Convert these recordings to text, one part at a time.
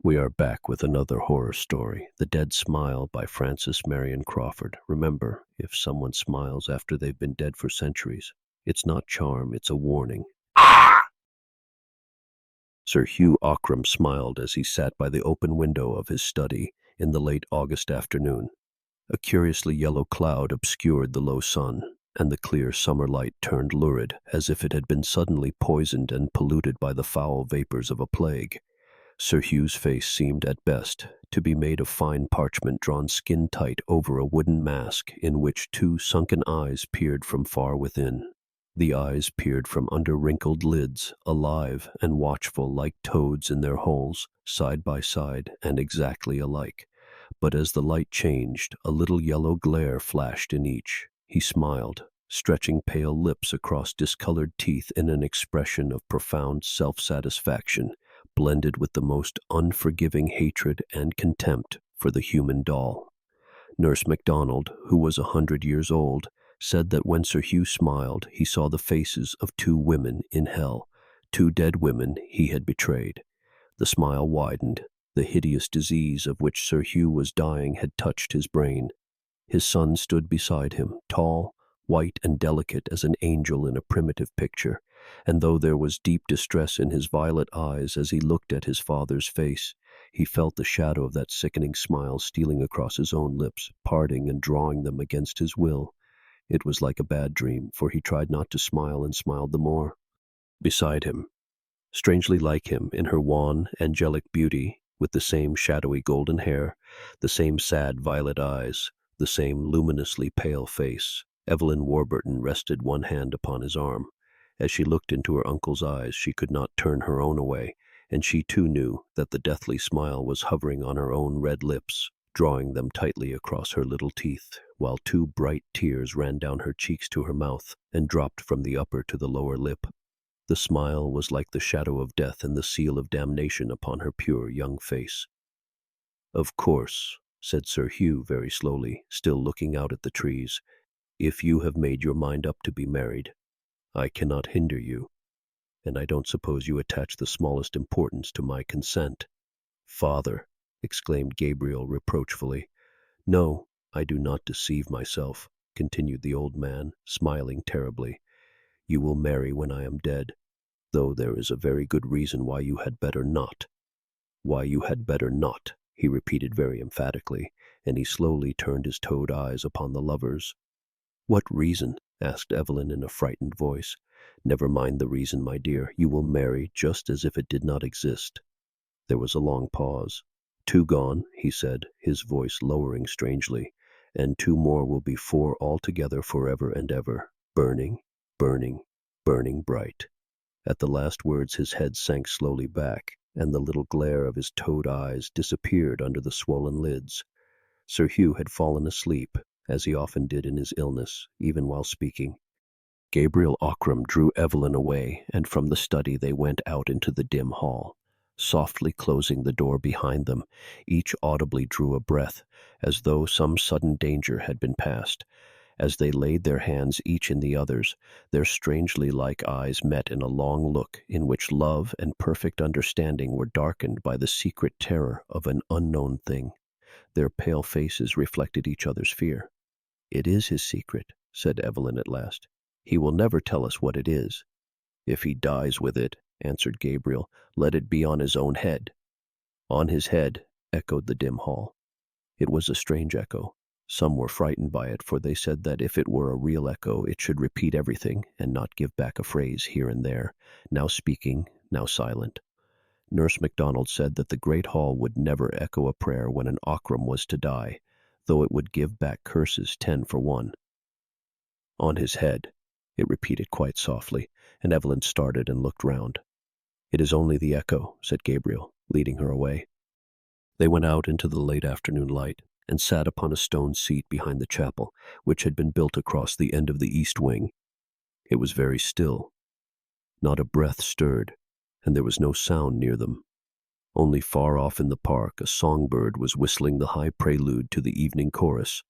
We are back with another horror story, The Dead Smile by Francis Marion Crawford. Remember, if someone smiles after they've been dead for centuries, it's not charm, it's a warning. Sir Hugh Ockram smiled as he sat by the open window of his study in the late August afternoon. A curiously yellow cloud obscured the low sun, and the clear summer light turned lurid, as if it had been suddenly poisoned and polluted by the foul vapors of a plague. Sir Hugh's face seemed, at best, to be made of fine parchment drawn skin-tight over a wooden mask in which two sunken eyes peered from far within. The eyes peered from under wrinkled lids, alive and watchful like toads in their holes, side by side and exactly alike. But as the light changed, a little yellow glare flashed in each. He smiled, stretching pale lips across discolored teeth in an expression of profound self-satisfaction, blended with the most unforgiving hatred and contempt for the human doll. Nurse MacDonald, who was 100 years old, said that when Sir Hugh smiled, he saw the faces of two women in hell, two dead women he had betrayed. The smile widened. The hideous disease of which Sir Hugh was dying had touched his brain. His son stood beside him, tall, white and delicate as an angel in a primitive picture, and though there was deep distress in his violet eyes as he looked at his father's face, he felt the shadow of that sickening smile stealing across his own lips, parting and drawing them against his will. It was like a bad dream, for he tried not to smile and smiled the more. Beside him, strangely like him in her wan, angelic beauty, with the same shadowy golden hair, the same sad violet eyes, the same luminously pale face, Evelyn Warburton rested one hand upon his arm. As she looked into her uncle's eyes, she could not turn her own away, and she too knew that the deathly smile was hovering on her own red lips, drawing them tightly across her little teeth, while two bright tears ran down her cheeks to her mouth and dropped from the upper to the lower lip. The smile was like the shadow of death and the seal of damnation upon her pure young face. "Of course," said Sir Hugh very slowly, still looking out at the trees, "if you have made your mind up to be married, I cannot hinder you, and I don't suppose you attach the smallest importance to my consent." "Father," exclaimed Gabriel reproachfully. "No, I do not deceive myself," continued the old man, smiling terribly. "You will marry when I am dead, though there is a very good reason why you had better not." "Why you had better not," he repeated very emphatically, and he slowly turned his toad eyes upon the lovers. "What reason?" asked Evelyn in a frightened voice. "Never mind the reason, my dear. You will marry just as if it did not exist." There was a long pause. "Two gone," he said, his voice lowering strangely, "and two more will be four altogether forever and ever, burning, burning, burning bright." At the last words his head sank slowly back, and the little glare of his toad eyes disappeared under the swollen lids. Sir Hugh had fallen asleep, as he often did in his illness, even while speaking. Gabriel Ockram drew Evelyn away, and from the study they went out into the dim hall. Softly closing the door behind them, each audibly drew a breath, as though some sudden danger had been passed. As they laid their hands each in the other's, their strangely like eyes met in a long look in which love and perfect understanding were darkened by the secret terror of an unknown thing. Their pale faces reflected each other's fear. "It is his secret," said Evelyn at last. "He will never tell us what it is." "If he dies with it," answered Gabriel, "let it be on his own head." "On his head," echoed the dim hall. It was a strange echo. Some were frightened by it, for they said that if it were a real echo, it should repeat everything and not give back a phrase here and there, now speaking, now silent. Nurse MacDonald said that the great hall would never echo a prayer when an Ockram was to die, though it would give back curses 10 for 1. "On his head," it repeated quite softly, and Evelyn started and looked round. "It is only the echo," said Gabriel, leading her away. They went out into the late afternoon light, and sat upon a stone seat behind the chapel, which had been built across the end of the east wing. It was very still. Not a breath stirred, and there was no sound near them. Only far off in the park a songbird was whistling the high prelude to the evening chorus.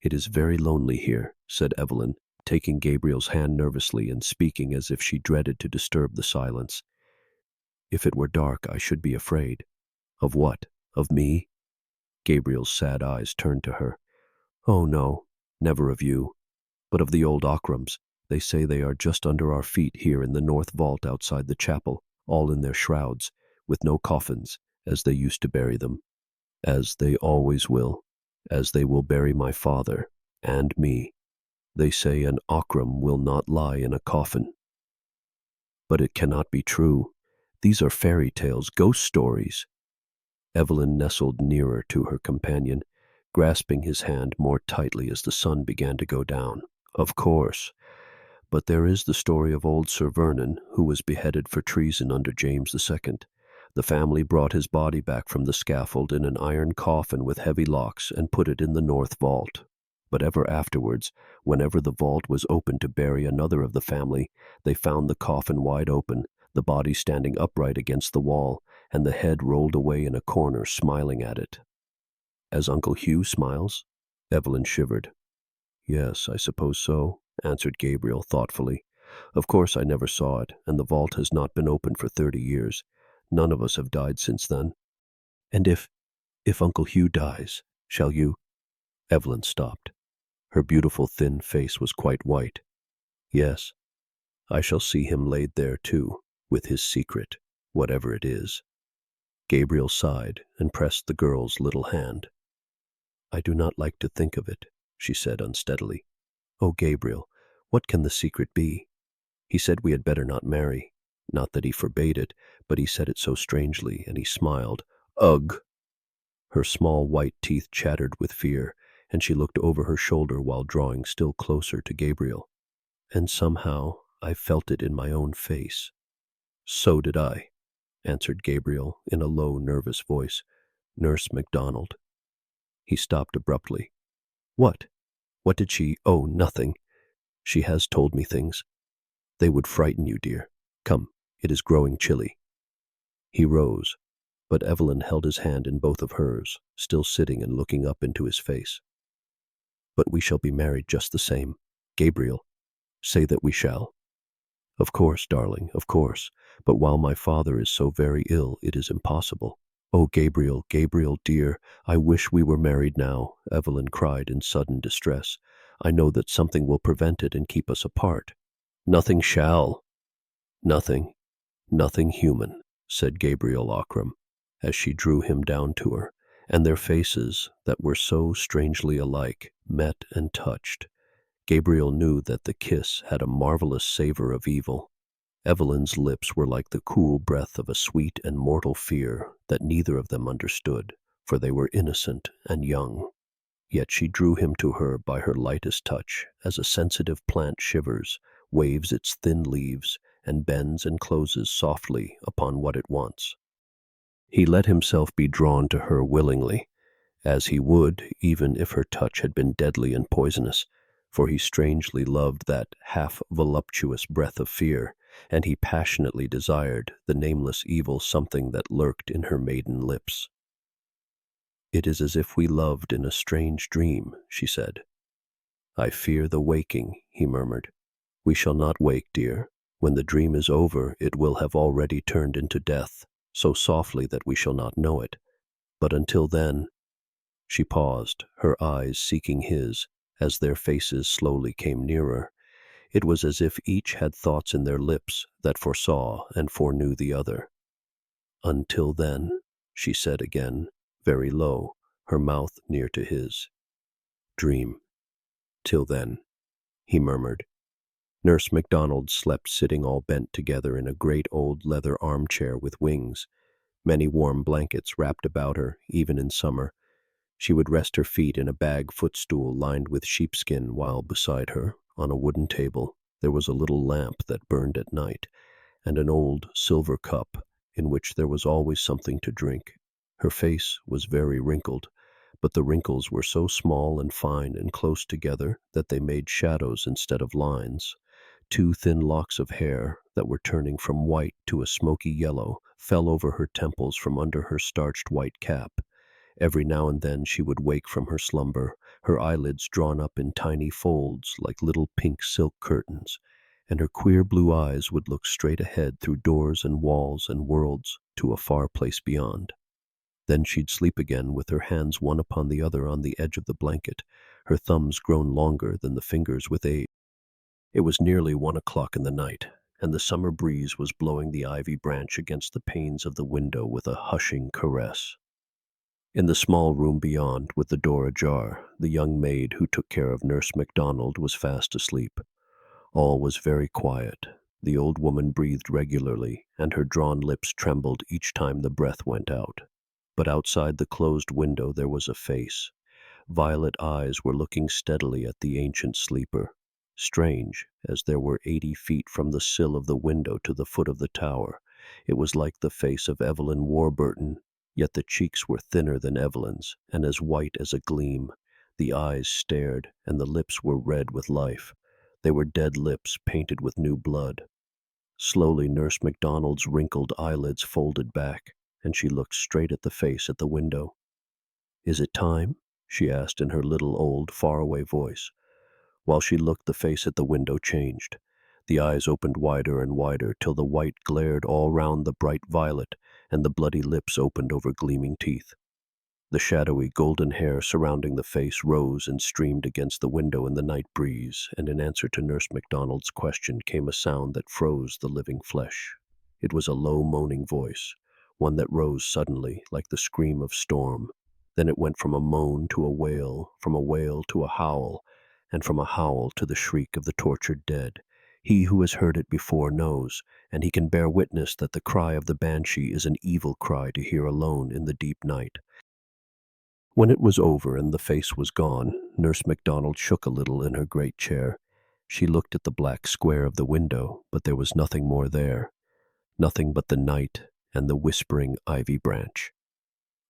"It is very lonely here," said Evelyn, taking Gabriel's hand nervously and speaking as if she dreaded to disturb the silence. "If it were dark, I should be afraid." Of what? Of me? Gabriel's sad eyes turned to her. Oh no, never of you, but of the old Ockrams. They say they are just under our feet here in the north vault outside the chapel, all in their shrouds, with no coffins, as they used to bury them. As they always will, as they will bury my father and me. They say an Ockram will not lie in a coffin. But it cannot be true. These are fairy tales, ghost stories. Evelyn nestled nearer to her companion, grasping his hand more tightly as the sun began to go down. Of course. But there is the story of old Sir Vernon, who was beheaded for treason under James II. The family brought his body back from the scaffold in an iron coffin with heavy locks and put it in the north vault. But ever afterwards, whenever the vault was opened to bury another of the family, they found the coffin wide open, the body standing upright against the wall, and the head rolled away in a corner, smiling at it. As Uncle Hugh smiles? Evelyn shivered. Yes, I suppose so, answered Gabriel thoughtfully. Of course I never saw it, and the vault has not been opened for 30 years. None of us have died since then. And if Uncle Hugh dies, shall you? Evelyn stopped. Her beautiful thin face was quite white. Yes, I shall see him laid there too, with his secret, whatever it is. Gabriel sighed and pressed the girl's little hand. I do not like to think of it, she said unsteadily. Oh, Gabriel, what can the secret be? He said we had better not marry. Not that he forbade it, but he said it so strangely, and he smiled. Ugh! Her small white teeth chattered with fear, and she looked over her shoulder while drawing still closer to Gabriel. And somehow I felt it in my own face. So did I, answered Gabriel in a low, nervous voice. Nurse MacDonald. He stopped abruptly. What? What did she? Oh, nothing. She has told me things. They would frighten you, dear. Come, it is growing chilly. He rose, but Evelyn held his hand in both of hers, still sitting and looking up into his face. But we shall be married just the same. Gabriel, say that we shall. Of course, darling, of course. But while my father is so very ill, it is impossible. Oh, Gabriel, Gabriel, dear, I wish we were married now, Evelyn cried in sudden distress. I know that something will prevent it and keep us apart. Nothing shall. Nothing human, said Gabriel Ockram, as she drew him down to her, and their faces, that were so strangely alike, met and touched. Gabriel knew that the kiss had a marvelous savor of evil. Evelyn's lips were like the cool breath of a sweet and mortal fear that neither of them understood, for they were innocent and young. Yet she drew him to her by her lightest touch, as a sensitive plant shivers, waves its thin leaves, and bends and closes softly upon what it wants. He let himself be drawn to her willingly, as he would even if her touch had been deadly and poisonous, for he strangely loved that half-voluptuous breath of fear, and he passionately desired the nameless evil something that lurked in her maiden lips. It is as if we loved in a strange dream, she said. I fear the waking, he murmured. We shall not wake, dear. When the dream is over, it will have already turned into death, so softly that we shall not know it. But until then— She paused, her eyes seeking his, as their faces slowly came nearer. It was as if each had thoughts in their lips that foresaw and foreknew the other. Until then, she said again, very low, her mouth near to his. Dream. Till then, he murmured. Nurse MacDonald slept sitting all bent together in a great old leather armchair with wings. Many warm blankets wrapped about her, even in summer. She would rest her feet in a bag footstool lined with sheepskin while beside her, on a wooden table, there was a little lamp that burned at night, and an old silver cup in which there was always something to drink. Her face was very wrinkled, but the wrinkles were so small and fine and close together that they made shadows instead of lines. 2 thin locks of hair that were turning from white to a smoky yellow fell over her temples from under her starched white cap. Every now and then she would wake from her slumber, her eyelids drawn up in tiny folds like little pink silk curtains, and her queer blue eyes would look straight ahead through doors and walls and worlds to a far place beyond. Then she'd sleep again with her hands one upon the other on the edge of the blanket, her thumbs grown longer than the fingers with age. It was nearly 1 o'clock in the night, and the summer breeze was blowing the ivy branch against the panes of the window with a hushing caress. In the small room beyond, with the door ajar, the young maid who took care of Nurse MacDonald was fast asleep. All was very quiet. The old woman breathed regularly, and her drawn lips trembled each time the breath went out. But outside the closed window there was a face. Violet eyes were looking steadily at the ancient sleeper. Strange, as there were 80 feet from the sill of the window to the foot of the tower. It was like the face of Evelyn Warburton, yet the cheeks were thinner than Evelyn's, and as white as a gleam. The eyes stared, and the lips were red with life. They were dead lips painted with new blood. Slowly Nurse MacDonald's wrinkled eyelids folded back, and she looked straight at the face at the window. "Is it time?" she asked in her little old, faraway voice. While she looked, the face at the window changed. The eyes opened wider and wider till the white glared all round the bright violet, and the bloody lips opened over gleaming teeth. The shadowy golden hair surrounding the face rose and streamed against the window in the night breeze, and in answer to Nurse MacDonald's question came a sound that froze the living flesh. It was a low moaning voice, one that rose suddenly like the scream of storm. Then it went from a moan to a wail, from a wail to a howl, and from a howl to the shriek of the tortured dead. He who has heard it before knows, and he can bear witness that the cry of the banshee is an evil cry to hear alone in the deep night. When it was over and the face was gone, Nurse MacDonald shook a little in her great chair. She looked at the black square of the window, but there was nothing more there. Nothing but the night and the whispering ivy branch.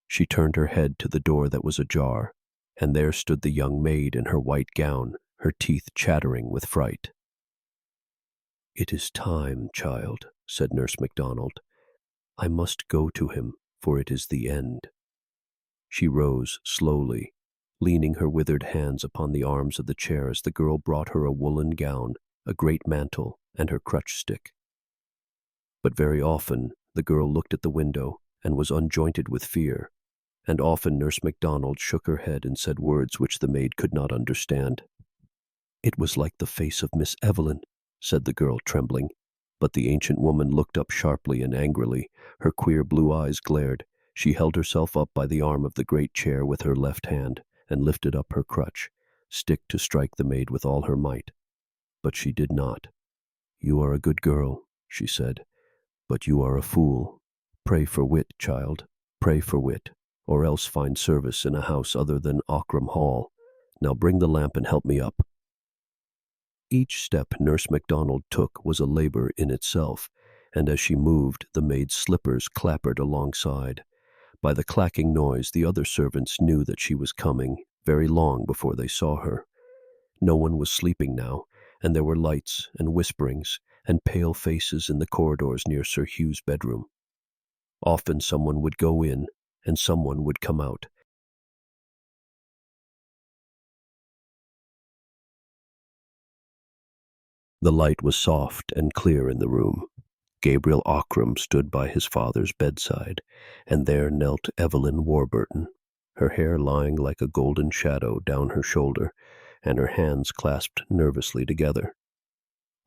She turned her head to the door that was ajar, and there stood the young maid in her white gown, her teeth chattering with fright. "It is time, child," said Nurse MacDonald. "I must go to him, for it is the end." She rose slowly, leaning her withered hands upon the arms of the chair as the girl brought her a woolen gown, a great mantle, and her crutch stick. But very often the girl looked at the window and was unjointed with fear, and often Nurse MacDonald shook her head and said words which the maid could not understand. "It was like the face of Miss Evelyn," said the girl, trembling. But the ancient woman looked up sharply and angrily. Her queer blue eyes glared. She held herself up by the arm of the great chair with her left hand, and lifted up her crutch, stick to strike the maid with all her might. But she did not. "You are a good girl," she said, "but you are a fool. Pray for wit, child, pray for wit, or else find service in a house other than Aughrim Hall. Now bring the lamp and help me up." Each step Nurse MacDonald took was a labor in itself, and as she moved, the maid's slippers clappered alongside. By the clacking noise, the other servants knew that she was coming, very long before they saw her. No one was sleeping now, and there were lights and whisperings and pale faces in the corridors near Sir Hugh's bedroom. Often someone would go in, and someone would come out. The light was soft and clear in the room. Gabriel Aughrim stood by his father's bedside, and there knelt Evelyn Warburton, her hair lying like a golden shadow down her shoulder, and her hands clasped nervously together.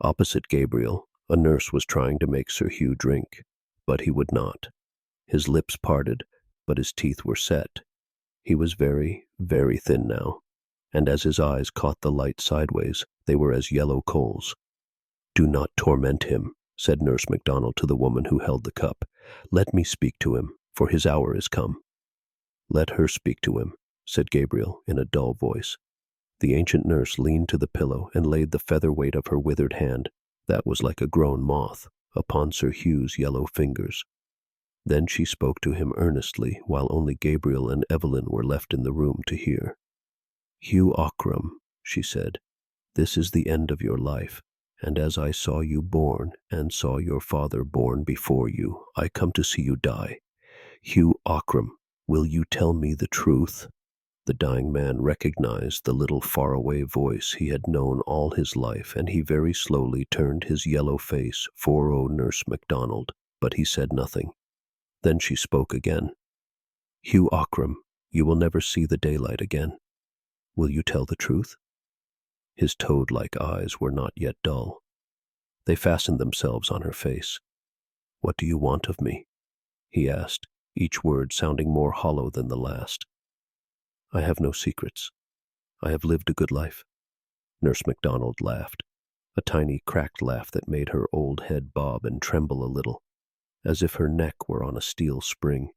Opposite Gabriel, a nurse was trying to make Sir Hugh drink, but he would not. His lips parted, but his teeth were set. He was very, very thin now, and as his eyes caught the light sideways, they were as yellow coals. "Do not torment him," said Nurse MacDonald to the woman who held the cup. "Let me speak to him, for his hour is come." "Let her speak to him," said Gabriel in a dull voice. The ancient nurse leaned to the pillow and laid the feather weight of her withered hand, that was like a grown moth, upon Sir Hugh's yellow fingers. Then she spoke to him earnestly, while only Gabriel and Evelyn were left in the room to hear. "Hugh Aughrim," she said, "this is the end of your life, and as I saw you born, and saw your father born before you, I come to see you die. Hugh Aughrim, will you tell me the truth?" The dying man recognized the little faraway voice he had known all his life, and he very slowly turned his yellow face for Nurse MacDonald, but he said nothing. Then she spoke again. Hugh Ockram, you will never see the daylight again. Will you tell the truth? His toad-like eyes were not yet dull. They fastened themselves on her face. What do you want of me? He asked, each word sounding more hollow than the last. I have no secrets. I have lived a good life. Nurse MacDonald laughed, a tiny cracked laugh that made her old head bob and tremble a little, as if her neck were on a steel spring.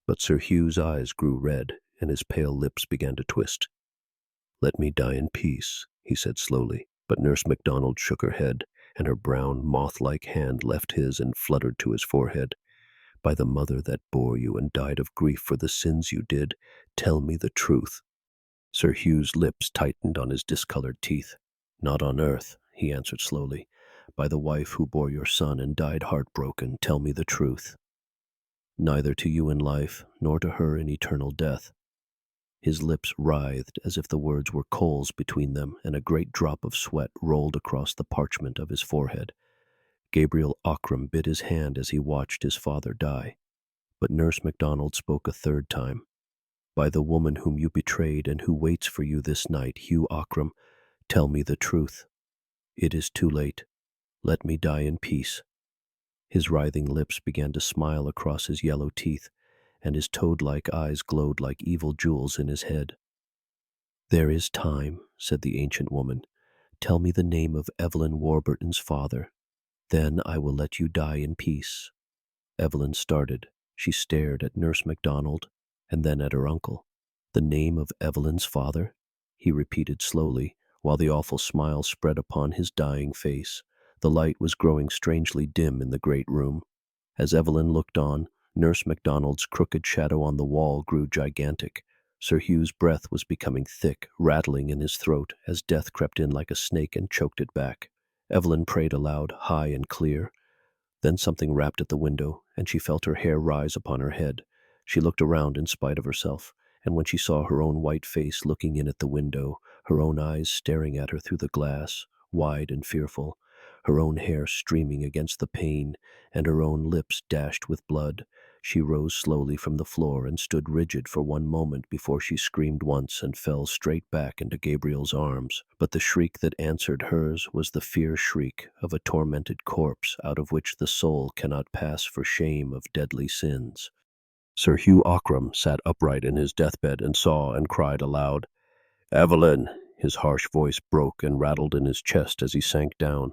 But Sir Hugh's eyes grew red, and his pale lips began to twist. Let me die in peace, he said slowly, but Nurse MacDonald shook her head, and her brown, moth-like hand left his and fluttered to his forehead. By the mother that bore you and died of grief for the sins you did, tell me the truth. Sir Hugh's lips tightened on his discolored teeth. Not on earth, he answered slowly. By the wife who bore your son and died heartbroken, tell me the truth. Neither to you in life, nor to her in eternal death. His lips writhed as if the words were coals between them, and a great drop of sweat rolled across the parchment of his forehead. Gabriel Ockram bit his hand as he watched his father die. But Nurse MacDonald spoke a third time. By the woman whom you betrayed and who waits for you this night, Hugh Ockram, tell me the truth. It is too late. Let me die in peace. His writhing lips began to smile across his yellow teeth, and his toad-like eyes glowed like evil jewels in his head. There is time, said the ancient woman. Tell me the name of Evelyn Warburton's father. Then I will let you die in peace. Evelyn started. She stared at Nurse MacDonald, and then at her uncle. The name of Evelyn's father? He repeated slowly, while the awful smile spread upon his dying face. The light was growing strangely dim in the great room. As Evelyn looked on, Nurse MacDonald's crooked shadow on the wall grew gigantic. Sir Hugh's breath was becoming thick, rattling in his throat, as death crept in like a snake and choked it back. Evelyn prayed aloud, high and clear. Then something rapped at the window, and she felt her hair rise upon her head. She looked around in spite of herself, and when she saw her own white face looking in at the window, her own eyes staring at her through the glass, wide and fearful, her own hair streaming against the pane, and her own lips dashed with blood, she rose slowly from the floor and stood rigid for one moment before she screamed once and fell straight back into Gabriel's arms. But the shriek that answered hers was the fierce shriek of a tormented corpse out of which the soul cannot pass for shame of deadly sins. Sir Hugh Ockram sat upright in his deathbed and saw and cried aloud. Evelyn! His harsh voice broke and rattled in his chest as he sank down.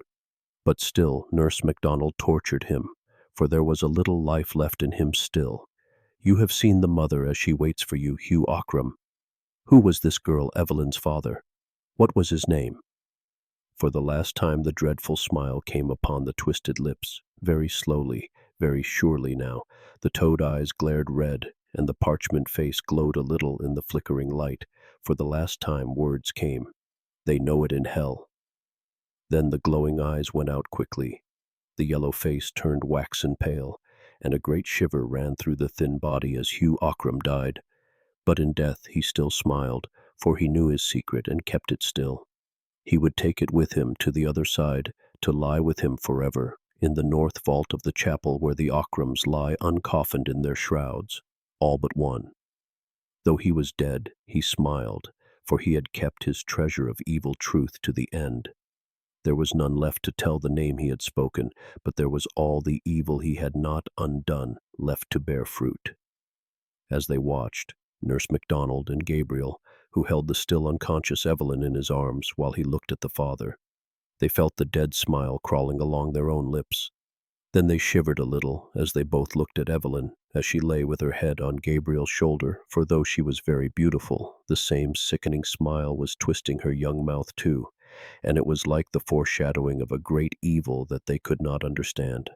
But still Nurse MacDonald tortured him, for there was a little life left in him still. You have seen the mother as she waits for you, Hugh Ockram. Who was this girl Evelyn's father? What was his name? For the last time the dreadful smile came upon the twisted lips, very slowly, very surely now. The toad eyes glared red, and the parchment face glowed a little in the flickering light. For the last time words came. They know it in hell. Then the glowing eyes went out quickly. The yellow face turned waxen pale, and a great shiver ran through the thin body as Hugh Ockram died. But in death he still smiled, for he knew his secret and kept it still. He would take it with him to the other side, to lie with him forever, in the north vault of the chapel where the Ockrams lie uncoffined in their shrouds, all but one. Though he was dead, he smiled, for he had kept his treasure of evil truth to the end. There was none left to tell the name he had spoken, but there was all the evil he had not undone left to bear fruit. As they watched, Nurse MacDonald and Gabriel, who held the still unconscious Evelyn in his arms while he looked at the father, they felt the dead smile crawling along their own lips. Then they shivered a little as they both looked at Evelyn as she lay with her head on Gabriel's shoulder, for though she was very beautiful, the same sickening smile was twisting her young mouth too, and it was like the foreshadowing of a great evil that they could not understand.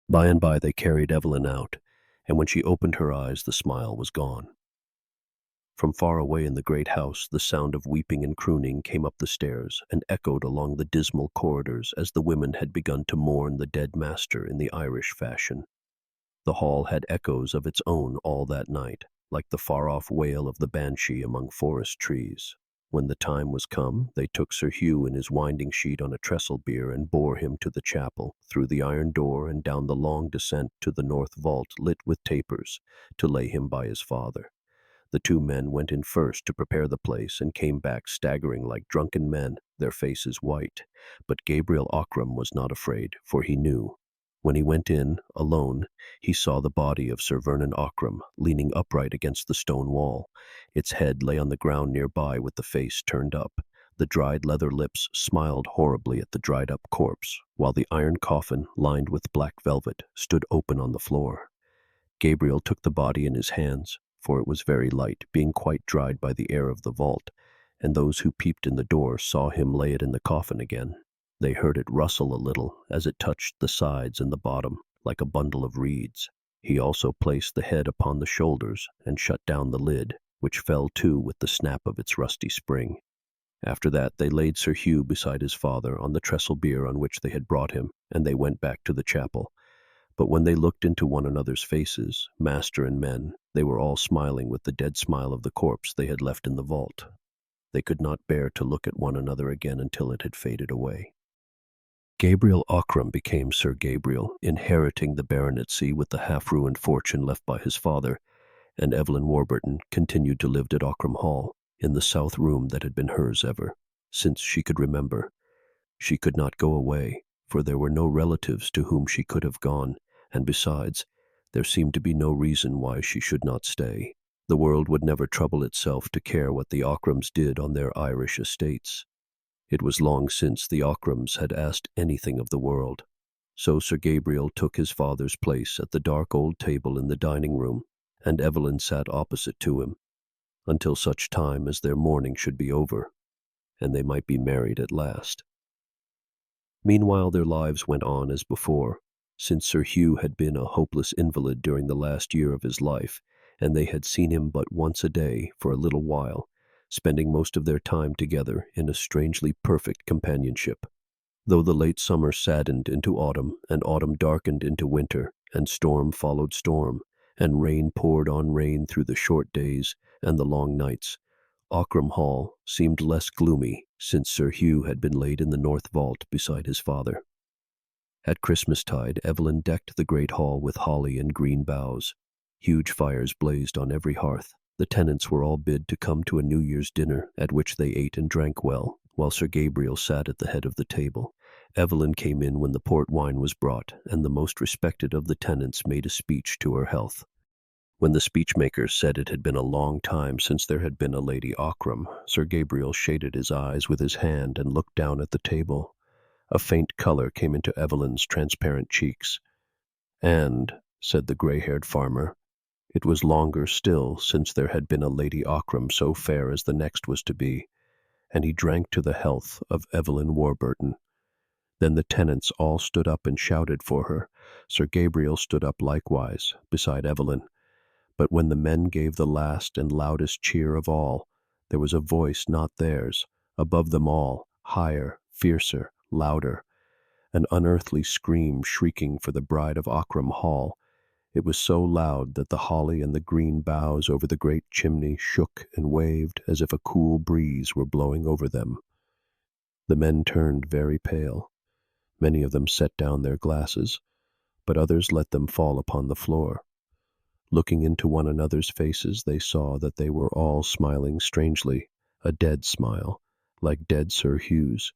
By and by they carried Evelyn out, and when she opened her eyes the smile was gone. From far away in the great house the sound of weeping and crooning came up the stairs and echoed along the dismal corridors as the women had begun to mourn the dead master in the Irish fashion. The hall had echoes of its own all that night, like the far-off wail of the banshee among forest trees. When the time was come, they took Sir Hugh in his winding sheet on a trestle bier and bore him to the chapel, through the iron door and down the long descent to the north vault lit with tapers, to lay him by his father. The two men went in first to prepare the place and came back staggering like drunken men, their faces white. But Gabriel Ockram was not afraid, for he knew. When he went in, alone, he saw the body of Sir Vernon Ockram leaning upright against the stone wall. Its head lay on the ground nearby with the face turned up. The dried leather lips smiled horribly at the dried-up corpse, while the iron coffin, lined with black velvet, stood open on the floor. Gabriel took the body in his hands, for it was very light, being quite dried by the air of the vault, and those who peeped in the door saw him lay it in the coffin again. They heard it rustle a little as it touched the sides and the bottom, like a bundle of reeds. He also placed the head upon the shoulders and shut down the lid, which fell to with the snap of its rusty spring. After that they laid Sir Hugh beside his father on the trestle bier on which they had brought him, and they went back to the chapel. But when they looked into one another's faces, master and men, they were all smiling with the dead smile of the corpse they had left in the vault. They could not bear to look at one another again until it had faded away. Gabriel Ockram became Sir Gabriel, inheriting the baronetcy with the half-ruined fortune left by his father, and Evelyn Warburton continued to live at Ockram Hall, in the south room that had been hers ever, since she could remember. She could not go away, for there were no relatives to whom she could have gone, and besides, there seemed to be no reason why she should not stay. The world would never trouble itself to care what the Ockrams did on their Irish estates. It was long since the Ockrams had asked anything of the world. So Sir Gabriel took his father's place at the dark old table in the dining room, and Evelyn sat opposite to him, until such time as their mourning should be over, and they might be married at last. Meanwhile their lives went on as before, since Sir Hugh had been a hopeless invalid during the last year of his life, and they had seen him but once a day for a little while, spending most of their time together in a strangely perfect companionship. Though the late summer saddened into autumn, and autumn darkened into winter, and storm followed storm, and rain poured on rain through the short days and the long nights, Ockram Hall seemed less gloomy since Sir Hugh had been laid in the north vault beside his father. At Christmastide, Evelyn decked the great hall with holly and green boughs. Huge fires blazed on every hearth. The tenants were all bid to come to a New Year's dinner, at which they ate and drank well, while Sir Gabriel sat at the head of the table. Evelyn came in when the port wine was brought, and the most respected of the tenants made a speech to her health. When the speechmaker said it had been a long time since there had been a Lady Ockram, Sir Gabriel shaded his eyes with his hand and looked down at the table. A faint color came into Evelyn's transparent cheeks. "And," said the gray-haired farmer, "it was longer still since there had been a Lady Ockram so fair as the next was to be," and he drank to the health of Evelyn Warburton. Then the tenants all stood up and shouted for her. Sir Gabriel stood up likewise, beside Evelyn. But when the men gave the last and loudest cheer of all, there was a voice not theirs, above them all, higher, fiercer, louder, an unearthly scream shrieking for the bride of Ockram Hall. It was so loud that the holly and the green boughs over the great chimney shook and waved as if a cool breeze were blowing over them. The men turned very pale. Many of them set down their glasses, but others let them fall upon the floor. Looking into one another's faces, they saw that they were all smiling strangely, a dead smile, like dead Sir Hugh's.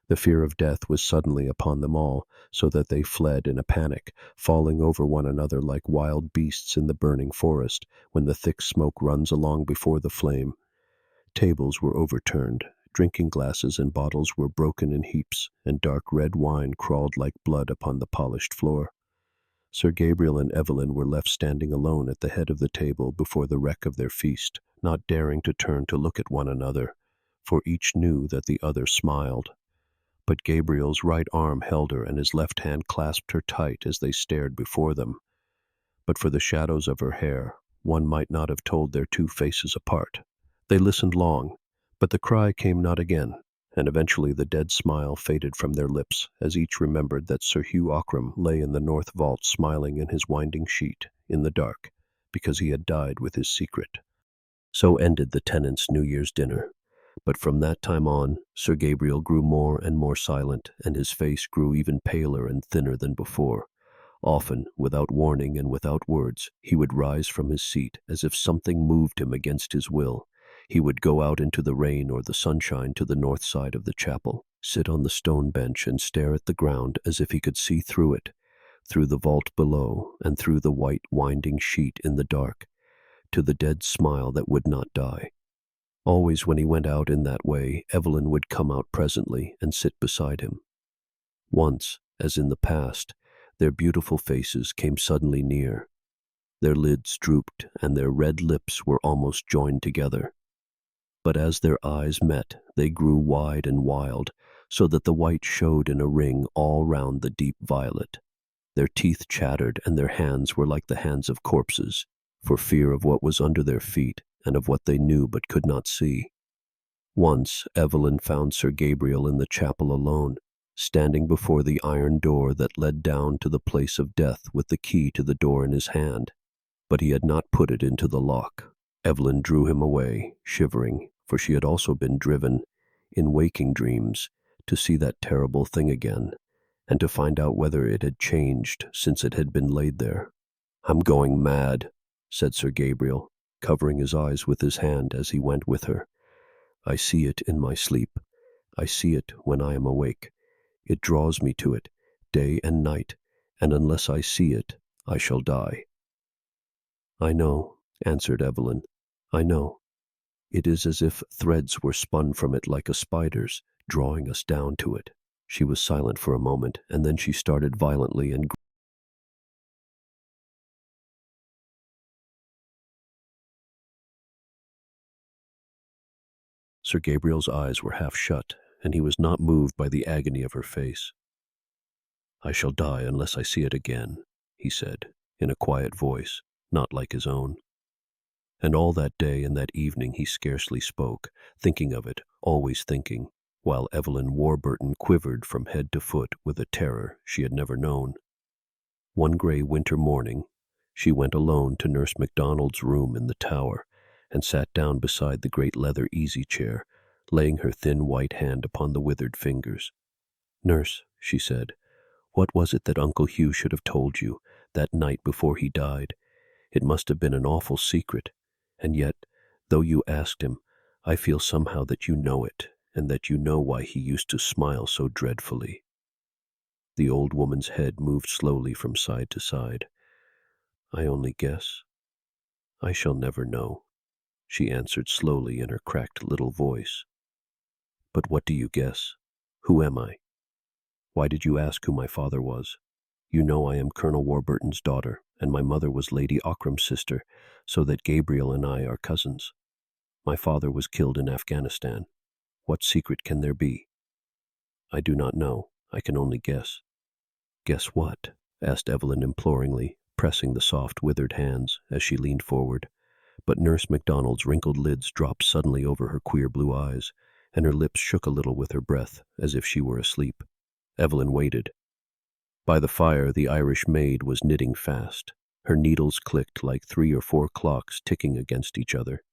The fear of death was suddenly upon them all, so that they fled in a panic, falling over one another like wild beasts in the burning forest, when the thick smoke runs along before the flame. Tables were overturned, drinking glasses and bottles were broken in heaps, and dark red wine crawled like blood upon the polished floor. Sir Gabriel and Evelyn were left standing alone at the head of the table before the wreck of their feast, not daring to turn to look at one another, for each knew that the other smiled. But Gabriel's right arm held her, and his left hand clasped her tight as they stared before them. But for the shadows of her hair, one might not have told their two faces apart. They listened long, but the cry came not again, and eventually the dead smile faded from their lips as each remembered that Sir Hugh Ockram lay in the north vault smiling in his winding sheet, in the dark, because he had died with his secret. So ended the tenants' New Year's dinner. But from that time on, Sir Gabriel grew more and more silent, and his face grew even paler and thinner than before. Often, without warning and without words, he would rise from his seat as if something moved him against his will. He would go out into the rain or the sunshine to the north side of the chapel, sit on the stone bench and stare at the ground as if he could see through it, through the vault below and through the white winding sheet in the dark, to the dead smile that would not die. Always when he went out in that way, Evelyn would come out presently and sit beside him. Once, as in the past, their beautiful faces came suddenly near. Their lids drooped, and their red lips were almost joined together. But as their eyes met, they grew wide and wild, so that the white showed in a ring all round the deep violet. Their teeth chattered, and their hands were like the hands of corpses, for fear of what was under their feet and of what they knew but could not see. Once Evelyn found Sir Gabriel in the chapel alone, standing before the iron door that led down to the place of death with the key to the door in his hand, but he had not put it into the lock. Evelyn drew him away, shivering, for she had also been driven, in waking dreams, to see that terrible thing again, and to find out whether it had changed since it had been laid there. "I'm going mad," said Sir Gabriel, covering his eyes with his hand as he went with her. "I see it in my sleep. I see it when I am awake. It draws me to it, day and night, and unless I see it, I shall die." "I know," answered Evelyn. "I know. It is as if threads were spun from it like a spider's, drawing us down to it." She was silent for a moment, and then she started violently and Sir Gabriel's eyes were half shut, and he was not moved by the agony of her face. "I shall die unless I see it again," he said, in a quiet voice, not like his own. And all that day and that evening he scarcely spoke, thinking of it, always thinking, while Evelyn Warburton quivered from head to foot with a terror she had never known. One grey winter morning, she went alone to Nurse MacDonald's room in the tower, and sat down beside the great leather easy-chair, laying her thin white hand upon the withered fingers. "Nurse," she said, "what was it that Uncle Hugh should have told you that night before he died? It must have been an awful secret, and yet, though you asked him, I feel somehow that you know it, and that you know why he used to smile so dreadfully." The old woman's head moved slowly from side to side. "I only guess. I shall never know," she answered slowly in her cracked little voice. "But what do you guess? Who am I? Why did you ask who my father was? You know I am Colonel Warburton's daughter, and my mother was Lady Ockram's sister, so that Gabriel and I are cousins. My father was killed in Afghanistan. What secret can there be? I do not know. I can only guess." "Guess what?" asked Evelyn imploringly, pressing the soft, withered hands as she leaned forward. But Nurse MacDonald's wrinkled lids dropped suddenly over her queer blue eyes, and her lips shook a little with her breath, as if she were asleep. Evelyn waited. By the fire the Irish maid was knitting fast. Her needles clicked like 3 or 4 clocks ticking against each other.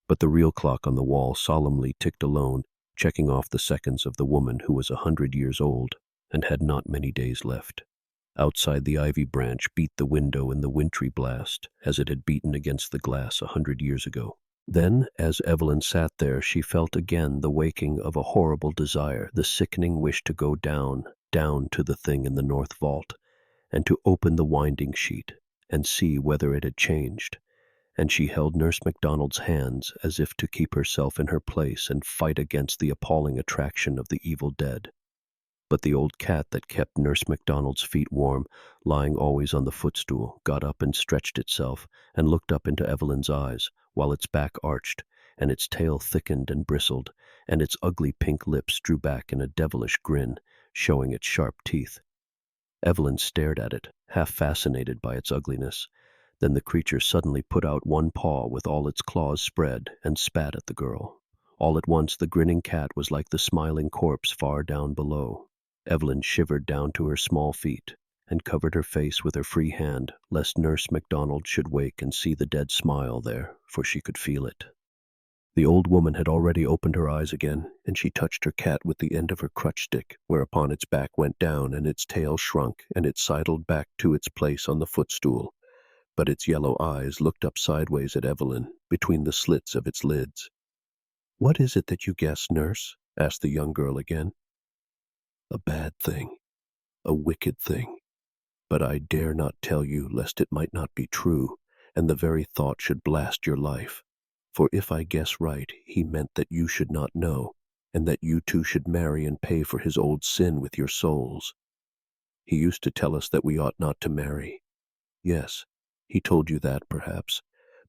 But the real clock on the wall solemnly ticked alone, checking off the seconds of the woman who was 100 years old and had not many days left. Outside the ivy branch beat the window in the wintry blast, as it had beaten against the glass 100 years ago. Then, as Evelyn sat there, she felt again the waking of a horrible desire, the sickening wish to go down to the thing in the north vault, and to open the winding sheet, and see whether it had changed. And she held Nurse MacDonald's hands as if to keep herself in her place and fight against the appalling attraction of the evil dead. But the old cat that kept Nurse MacDonald's feet warm, lying always on the footstool, got up and stretched itself, and looked up into Evelyn's eyes, while its back arched, and its tail thickened and bristled, and its ugly pink lips drew back in a devilish grin, showing its sharp teeth. Evelyn stared at it, half fascinated by its ugliness. Then the creature suddenly put out one paw with all its claws spread, and spat at the girl. All at once the grinning cat was like the smiling corpse far down below. Evelyn shivered down to her small feet, and covered her face with her free hand, lest Nurse MacDonald should wake and see the dead smile there, for she could feel it. The old woman had already opened her eyes again, and she touched her cat with the end of her crutch stick, whereupon its back went down and its tail shrunk, and it sidled back to its place on the footstool. But its yellow eyes looked up sideways at Evelyn, between the slits of its lids. "What is it that you guess, nurse?" asked the young girl again. "A bad thing, a wicked thing. But I dare not tell you, lest it might not be true, and the very thought should blast your life. For if I guess right, he meant that you should not know, and that you two should marry and pay for his old sin with your souls. He used to tell us that we ought not to marry. Yes, he told you that, perhaps,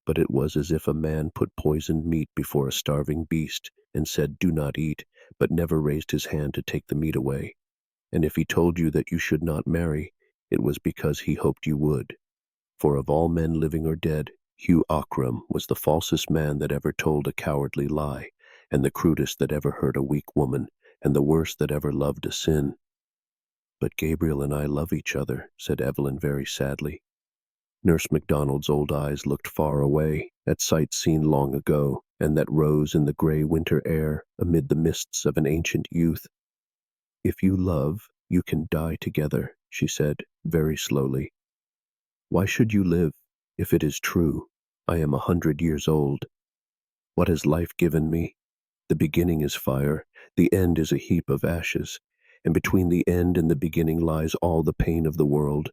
but it was as if a man put poisoned meat before a starving beast, and said, 'Do not eat,' but never raised his hand to take the meat away. And if he told you that you should not marry, it was because he hoped you would. For of all men living or dead, Hugh Ockram was the falsest man that ever told a cowardly lie, and the crudest that ever hurt a weak woman, and the worst that ever loved a sin." "But Gabriel and I love each other," said Evelyn very sadly. Nurse MacDonald's old eyes looked far away, at sights seen long ago, and that rose in the grey winter air amid the mists of an ancient youth. "If you love, you can die together," she said, very slowly. "Why should you live, if it is true? I am 100 years old. What has life given me? The beginning is fire, the end is a heap of ashes, and between the end and the beginning lies all the pain of the world.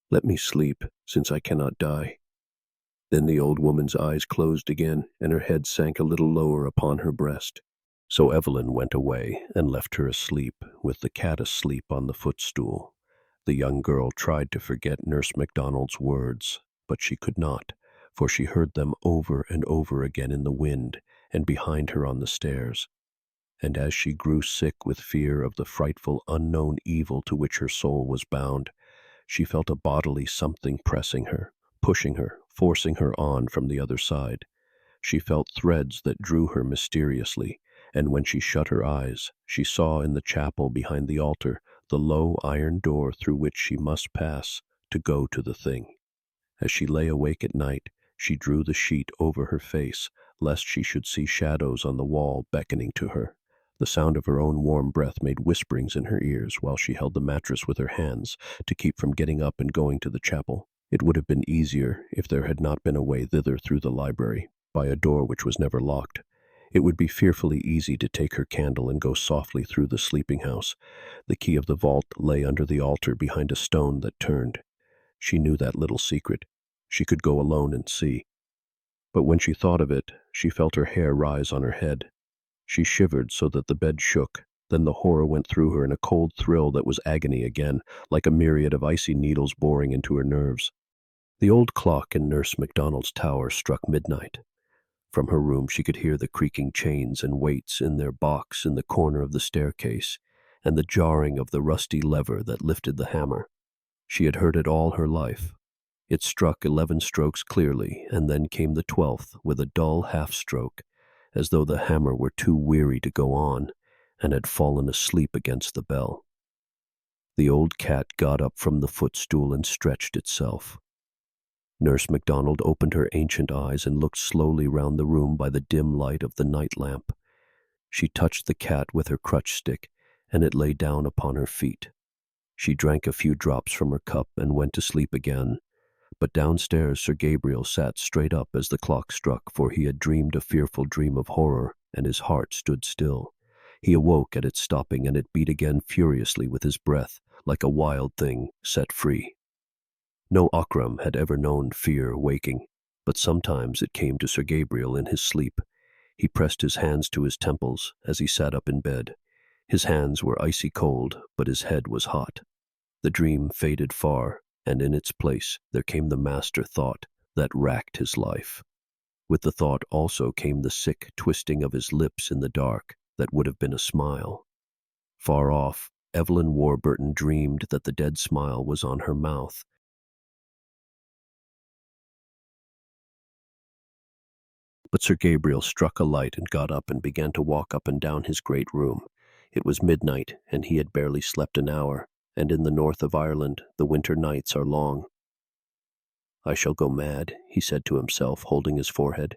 Let me sleep, since I cannot die." Then the old woman's eyes closed again, and her head sank a little lower upon her breast. So Evelyn went away and left her asleep, with the cat asleep on the footstool. The young girl tried to forget Nurse MacDonald's words, but she could not, for she heard them over and over again in the wind and behind her on the stairs. And as she grew sick with fear of the frightful unknown evil to which her soul was bound, she felt a bodily something pressing her, pushing her, forcing her on from the other side. She felt threads that drew her mysteriously, and when she shut her eyes, she saw in the chapel behind the altar the low iron door through which she must pass to go to the thing. As she lay awake at night, she drew the sheet over her face, lest she should see shadows on the wall beckoning to her. The sound of her own warm breath made whisperings in her ears while she held the mattress with her hands to keep from getting up and going to the chapel. It would have been easier if there had not been a way thither through the library, by a door which was never locked. It would be fearfully easy to take her candle and go softly through the sleeping house. The key of the vault lay under the altar behind a stone that turned. She knew that little secret. She could go alone and see. But when she thought of it, she felt her hair rise on her head. She shivered so that the bed shook. Then the horror went through her in a cold thrill that was agony again, like a myriad of icy needles boring into her nerves. The old clock in Nurse MacDonald's tower struck midnight. From her room she could hear the creaking chains and weights in their box in the corner of the staircase, and the jarring of the rusty lever that lifted the hammer. She had heard it all her life. It struck 11 strokes clearly, and then came the 12th with a dull half-stroke, as though the hammer were too weary to go on, and had fallen asleep against the bell. The old cat got up from the footstool and stretched itself. Nurse MacDonald opened her ancient eyes and looked slowly round the room by the dim light of the night lamp. She touched the cat with her crutch stick, and it lay down upon her feet. She drank a few drops from her cup and went to sleep again. But downstairs Sir Gabriel sat straight up as the clock struck, for he had dreamed a fearful dream of horror, and his heart stood still. He awoke at its stopping, and it beat again furiously with his breath, like a wild thing set free. No Ockram had ever known fear waking, but sometimes it came to Sir Gabriel in his sleep. He pressed his hands to his temples as he sat up in bed. His hands were icy cold, but his head was hot. The dream faded far, and in its place there came the master thought that racked his life. With the thought also came the sick twisting of his lips in the dark that would have been a smile. Far off, Evelyn Warburton dreamed that the dead smile was on her mouth. But Sir Gabriel struck a light and got up and began to walk up and down his great room. It was midnight, and he had barely slept an hour, and in the north of Ireland the winter nights are long. "I shall go mad," he said to himself, holding his forehead.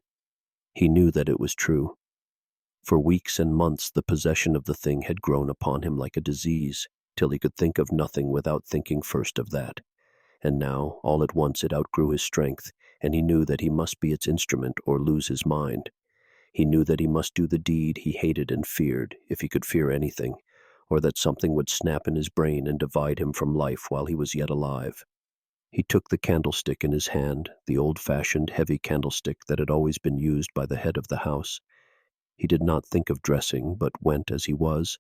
He knew that it was true. For weeks and months the possession of the thing had grown upon him like a disease, till he could think of nothing without thinking first of that. And now, all at once, it outgrew his strength, and he knew that he must be its instrument or lose his mind. He knew that he must do the deed he hated and feared, if he could fear anything, or that something would snap in his brain and divide him from life while he was yet alive. He took the candlestick in his hand, the old-fashioned heavy candlestick that had always been used by the head of the house. He did not think of dressing, but went as he was,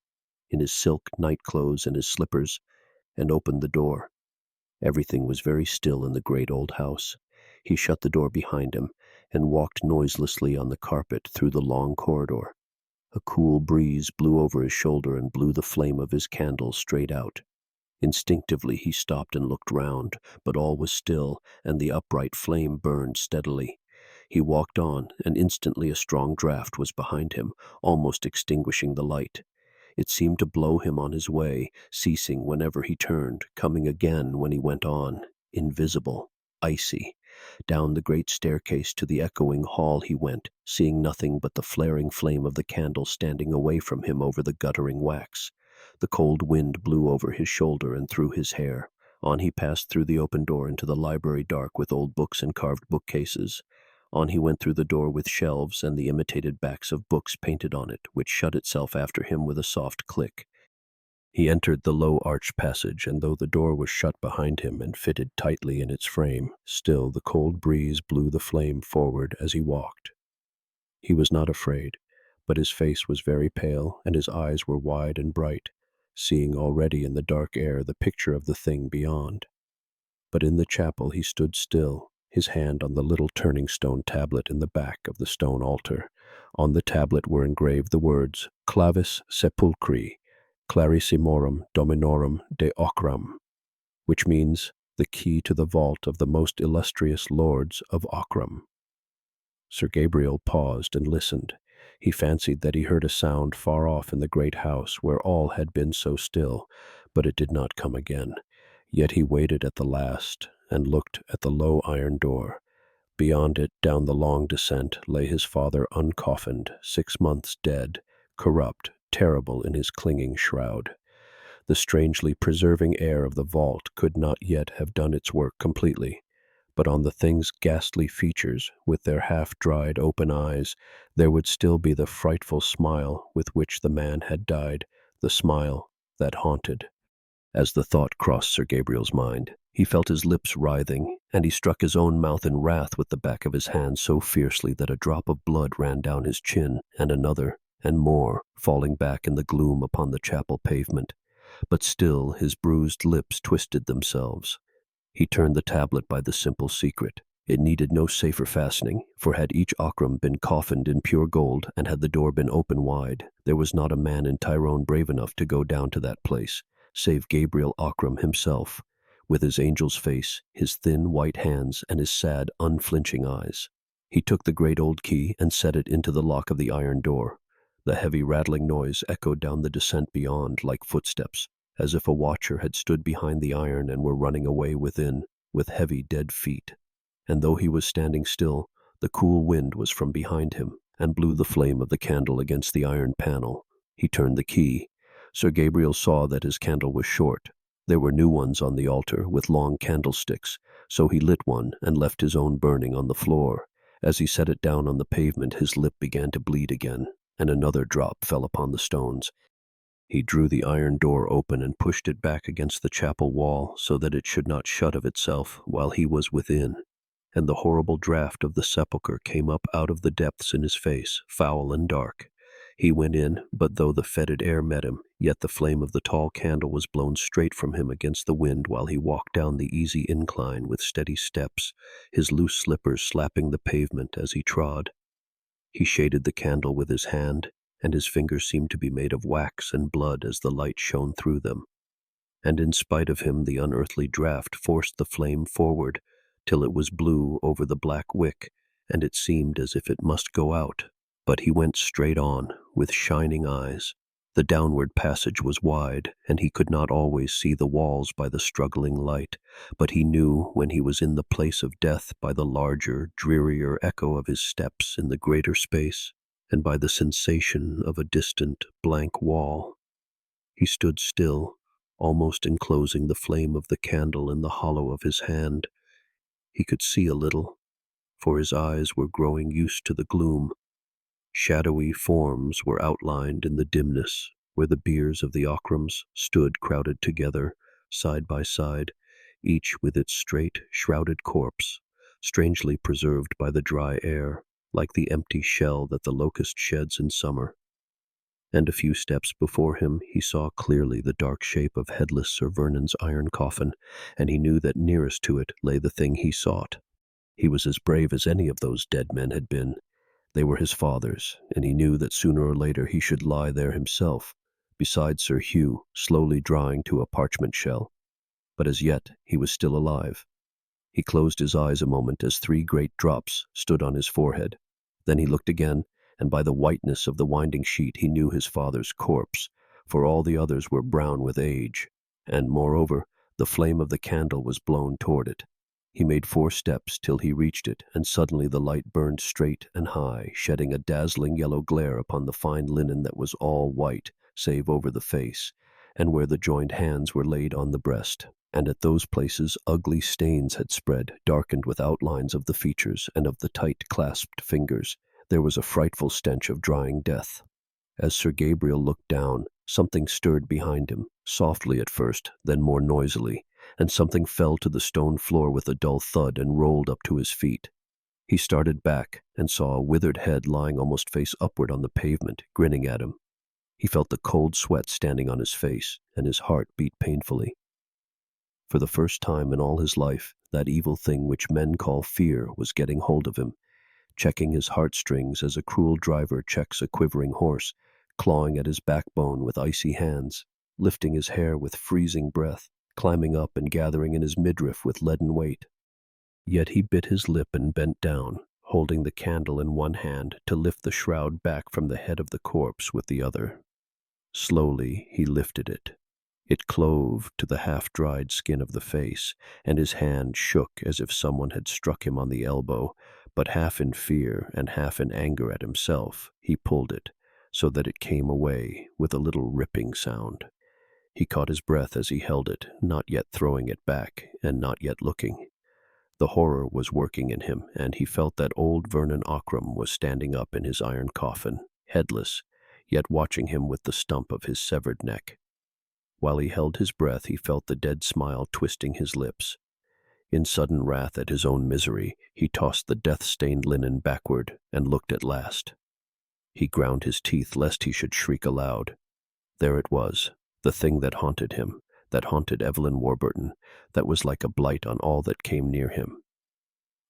in his silk night-clothes and his slippers, and opened the door. Everything was very still in the great old house. He shut the door behind him, and walked noiselessly on the carpet through the long corridor. A cool breeze blew over his shoulder and blew the flame of his candle straight out. Instinctively he stopped and looked round, but all was still, and the upright flame burned steadily. He walked on, and instantly a strong draught was behind him, almost extinguishing the light. It seemed to blow him on his way, ceasing whenever he turned, coming again when he went on, invisible, icy. Down the great staircase to the echoing hall he went, seeing nothing but the flaring flame of the candle standing away from him over the guttering wax. The cold wind blew over his shoulder and through his hair. On he passed through the open door into the library dark with old books and carved bookcases. On he went through the door with shelves and the imitated backs of books painted on it, which shut itself after him with a soft click. He entered the low arched passage, and though the door was shut behind him and fitted tightly in its frame, still the cold breeze blew the flame forward as he walked. He was not afraid, but his face was very pale, and his eyes were wide and bright, seeing already in the dark air the picture of the thing beyond. But in the chapel he stood still, his hand on the little turning stone tablet in the back of the stone altar. On the tablet were engraved the words, Clavis Sepulchri, Clarissimorum Dominorum de Ochram, which means the key to the vault of the most illustrious lords of Ochram. Sir Gabriel paused and listened. He fancied that he heard a sound far off in the great house where all had been so still, but it did not come again. Yet he waited at the last, and looked at the low iron door. Beyond it, down the long descent, lay his father uncoffined, 6 months dead, corrupt, terrible in his clinging shroud. The strangely preserving air of the vault could not yet have done its work completely, but on the thing's ghastly features, with their half-dried open eyes, there would still be the frightful smile with which the man had died, the smile that haunted. As the thought crossed Sir Gabriel's mind, he felt his lips writhing, and he struck his own mouth in wrath with the back of his hand so fiercely that a drop of blood ran down his chin, and another, and more, falling back in the gloom upon the chapel pavement. But still his bruised lips twisted themselves. He turned the tablet by the simple secret. It needed no safer fastening, for had each Ochram been coffined in pure gold, and had the door been open wide, there was not a man in Tyrone brave enough to go down to that place, save Gabriel Ochram himself, with his angel's face, his thin white hands, and his sad, unflinching eyes. He took the great old key and set it into the lock of the iron door. The heavy rattling noise echoed down the descent beyond like footsteps, as if a watcher had stood behind the iron and were running away within, with heavy dead feet. And though he was standing still, the cool wind was from behind him, and blew the flame of the candle against the iron panel. He turned the key. Sir Gabriel saw that his candle was short. There were new ones on the altar, with long candlesticks, so he lit one and left his own burning on the floor. As he set it down on the pavement, his lip began to bleed again, and another drop fell upon the stones. He drew the iron door open and pushed it back against the chapel wall so that it should not shut of itself while he was within, and the horrible draught of the sepulchre came up out of the depths in his face, foul and dark. He went in, but though the fetid air met him, yet the flame of the tall candle was blown straight from him against the wind while he walked down the easy incline with steady steps, his loose slippers slapping the pavement as he trod. He shaded the candle with his hand, and his fingers seemed to be made of wax and blood as the light shone through them. And in spite of him the unearthly draught forced the flame forward, till it was blue over the black wick, and it seemed as if it must go out. But he went straight on, with shining eyes. The downward passage was wide, and he could not always see the walls by the struggling light, but he knew when he was in the place of death by the larger, drearier echo of his steps in the greater space. and by the sensation of a distant, blank wall. He stood still, almost enclosing the flame of the candle in the hollow of his hand. He could see a little, for his eyes were growing used to the gloom. Shadowy forms were outlined in the dimness, where the biers of the Ockrams stood crowded together, side by side, each with its straight, shrouded corpse, strangely preserved by the dry air, like the empty shell that the locust sheds in summer. And a few steps before him he saw clearly the dark shape of headless Sir Vernon's iron coffin, and he knew that nearest to it lay the thing he sought. He was as brave as any of those dead men had been. They were his father's, and he knew that sooner or later he should lie there himself, beside Sir Hugh, slowly drying to a parchment shell. But as yet he was still alive. He closed his eyes a moment as 3 great drops stood on his forehead. Then he looked again, and by the whiteness of the winding sheet he knew his father's corpse, for all the others were brown with age, and, moreover, the flame of the candle was blown toward it. He made 4 steps till he reached it, and suddenly the light burned straight and high, shedding a dazzling yellow glare upon the fine linen that was all white, save over the face, and where the joined hands were laid on the breast. And at those places ugly stains had spread, darkened with outlines of the features and of the tight-clasped fingers. There was a frightful stench of drying death. As Sir Gabriel looked down, something stirred behind him, softly at first, then more noisily, and something fell to the stone floor with a dull thud and rolled up to his feet. He started back and saw a withered head lying almost face upward on the pavement, grinning at him. He felt the cold sweat standing on his face, and his heart beat painfully. For the first time in all his life, that evil thing which men call fear was getting hold of him, checking his heartstrings as a cruel driver checks a quivering horse, clawing at his backbone with icy hands, lifting his hair with freezing breath, climbing up and gathering in his midriff with leaden weight. Yet he bit his lip and bent down, holding the candle in one hand to lift the shroud back from the head of the corpse with the other. Slowly he lifted it. It clove to the half-dried skin of the face, and his hand shook as if someone had struck him on the elbow, but half in fear and half in anger at himself, he pulled it, so that it came away with a little ripping sound. He caught his breath as he held it, not yet throwing it back, and not yet looking. The horror was working in him, and he felt that old Vernon Ockram was standing up in his iron coffin, headless, yet watching him with the stump of his severed neck. While he held his breath, he felt the dead smile twisting his lips. In sudden wrath at his own misery, he tossed the death-stained linen backward and looked at last. He ground his teeth lest he should shriek aloud. There it was, the thing that haunted him, that haunted Evelyn Warburton, that was like a blight on all that came near him.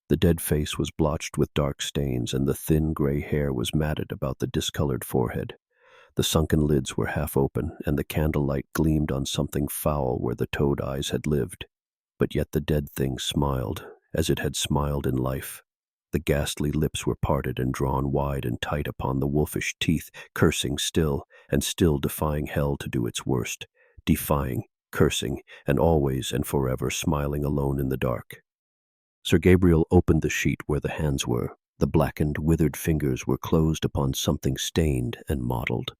The dead face was blotched with dark stains, and the thin gray hair was matted about the discolored forehead. The sunken lids were half open, and the candlelight gleamed on something foul where the toad eyes had lived. But yet the dead thing smiled, as it had smiled in life. The ghastly lips were parted and drawn wide and tight upon the wolfish teeth, cursing still, and still defying hell to do its worst, defying, cursing, and always and forever smiling alone in the dark. Sir Gabriel opened the sheet where the hands were. The blackened, withered fingers were closed upon something stained and mottled.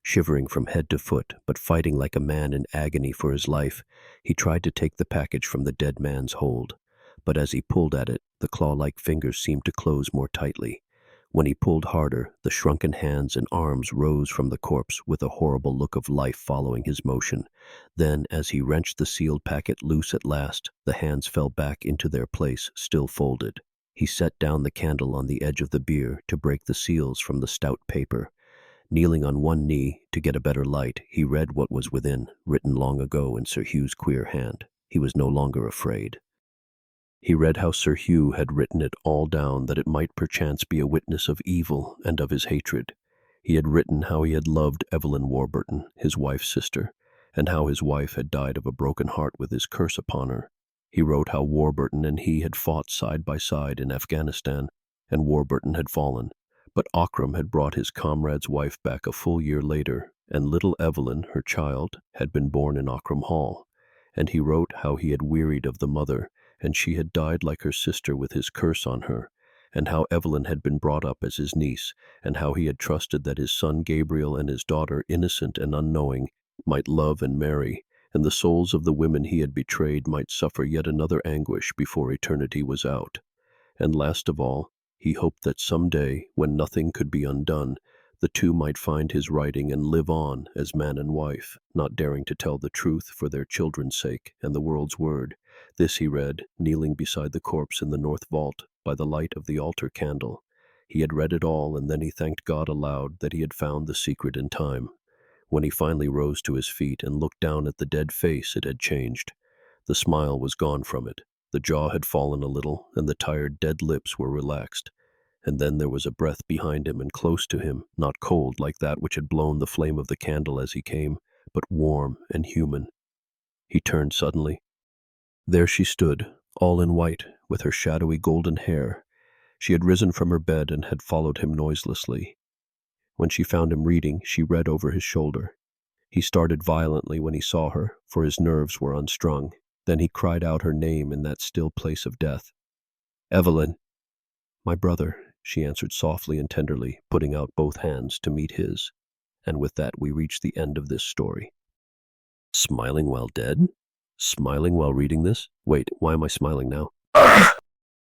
Shivering from head to foot, but fighting like a man in agony for his life, he tried to take the package from the dead man's hold. But as he pulled at it, the claw-like fingers seemed to close more tightly. When he pulled harder, the shrunken hands and arms rose from the corpse with a horrible look of life following his motion. Then, as he wrenched the sealed packet loose at last, the hands fell back into their place, still folded. He set down the candle on the edge of the bier to break the seals from the stout paper. Kneeling on one knee to get a better light, he read what was within, written long ago in Sir Hugh's queer hand. He was no longer afraid. He read how Sir Hugh had written it all down, that it might perchance be a witness of evil and of his hatred. He had written how he had loved Evelyn Warburton, his wife's sister, and how his wife had died of a broken heart with his curse upon her. He wrote how Warburton and he had fought side by side in Afghanistan, and Warburton had fallen. But Ockram had brought his comrade's wife back a full year later, and little Evelyn, her child, had been born in Ockram Hall. And he wrote how he had wearied of the mother, and she had died like her sister with his curse on her, and how Evelyn had been brought up as his niece, and how he had trusted that his son Gabriel and his daughter, innocent and unknowing, might love and marry, and the souls of the women he had betrayed might suffer yet another anguish before eternity was out. And last of all, he hoped that some day, when nothing could be undone, the two might find his writing and live on as man and wife, not daring to tell the truth for their children's sake and the world's word. This he read, kneeling beside the corpse in the north vault, by the light of the altar candle. He had read it all, and then he thanked God aloud that he had found the secret in time. When he finally rose to his feet and looked down at the dead face, it had changed. The smile was gone from it. The jaw had fallen a little, and the tired, dead lips were relaxed. And then there was a breath behind him and close to him, not cold like that which had blown the flame of the candle as he came, but warm and human. He turned suddenly. There she stood, all in white, with her shadowy golden hair. She had risen from her bed and had followed him noiselessly. When she found him reading, she read over his shoulder. He started violently when he saw her, for his nerves were unstrung. Then he cried out her name in that still place of death. "Evelyn!" "My brother," she answered softly and tenderly, putting out both hands to meet his. And with that we reach the end of this story. Smiling while dead? Smiling while reading this? Wait, why am I smiling now?